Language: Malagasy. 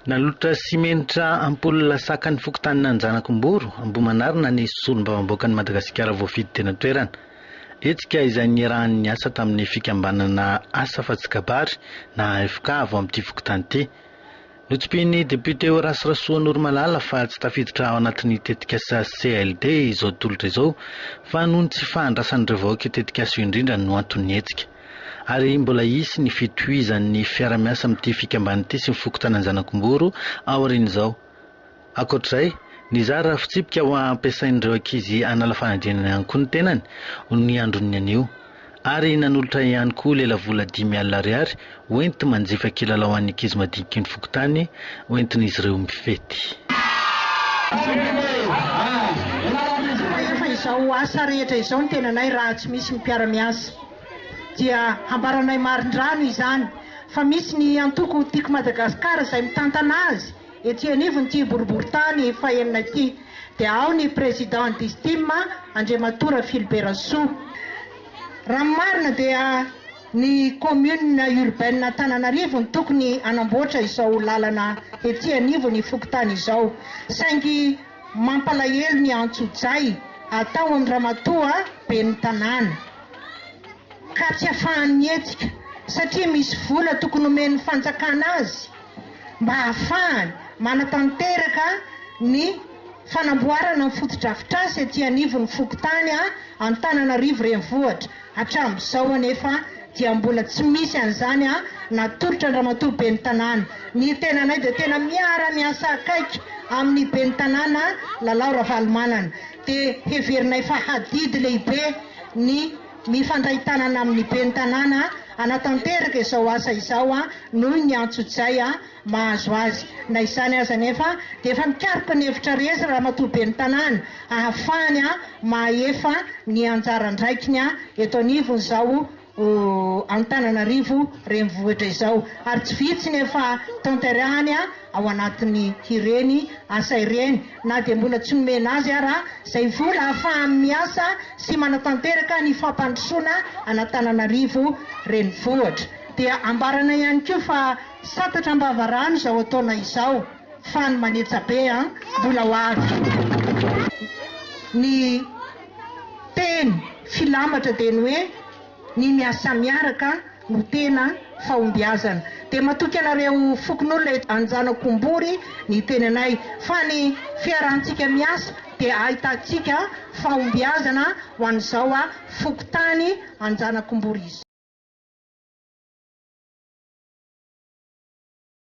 Nalotra simenitra ampola sakany fokotany nanjanakomboro ambomanarina ny solombavam-boaka ny Madagasikara voafidy tena toerana. Etsika izay nirahan'ny asa tamin'ny fikambanana asa fatsikabary na AFK avy amin'ity fokotany ity. Notsipin'ny député Horace Rasoanoromalala fa tsy tafiditra ao anatin'ny tetikasa CLD izao tolotra izao fa nohony tsy fahandrasan'ireo vahoaka tetikasa io indrindra no antony etsika. Ary mbola isy ny fitohizan'ny fiara-miasa amin'ity fikambanana ity sy ny fokotany Anjanakomboro aorian'izao. Ankoatr'izay, nizara fitsipika ho ampiasain'ireo ankizy hanala fanadinana ihany koa ny tenany ny andron'ny anio. Ary nanolotra ihany koa lela vola 5,000 ariary hoenty manjifa kilalao an'ny ankizy madiniky ny fokotany hoentin'izy ireo mifety. Izao asa rehetra izao ny tenanay raha tsy misy ny mpiara-miasa dia hambaranay marindrano izany fa misy ny antoko tiako Madagasikara izay mitantana azy ety anivony ty boriboritany fahenina ity dia ao ny président d'estime Andriamatora Philbert Soa. Raha marina dia ny commune urbaine Antananarivo ny tokony anamboatra izao lalana ety anivony fokotany izao saingy mampalahelo ny antso-jay atao amin'ny ramatoa ben'ny tanàna ka tsy afahan'ny etsika satria misy vola tokony omen'ny fanjakana azy mba ahafahany manatanteraka ny fanamboarana ny fotodrafitrasa ety anivony fokotany Antananarivo renivohitra. Hatramin'izao anefa dia mbola tsy misy an'izany natolotra ny ramatoa ben'ny tanàna. Ny tenanay dia tena miara-miasa akaiky amin'ny ben'ny tanàna Laura Valomanana dia heverinay fa hadidy lehibe ny mifandray tanana amin'ny ben'ny tanàna anatanteraka izao asa izao noho ny antso-jay mahazo azy. Na izany aza nefa dia efa mikaroka ny hevitra rehetra ramatoa ben'ny tanàna ahafahany mahefa ny anjaran-draikiny eto anivony izao Antananarivo renivohitra izao ary tsy vitsy nefa tanterahany ao anatin'ny ireny asa ireny na dia mbola tsy nomena azy raha izay vola ahafahany miasa sy manatanteraka ny fampandrosoana Antananarivo renivohitra. Dia ambarana ihany koa fa satatra ambavarano izao ataona izao fa ny manetsa be mbola ho avy. Ny teny filamatra dia ny hoe ny miasa miaraka no tena fahombiazana. Dia matoky anareo fokon'olona Anjanakombory ny tenanay fa ny fiarahantsika miasa dia ahitantsika fahombiazana ho an'izao fokotany Anjanakombory izao.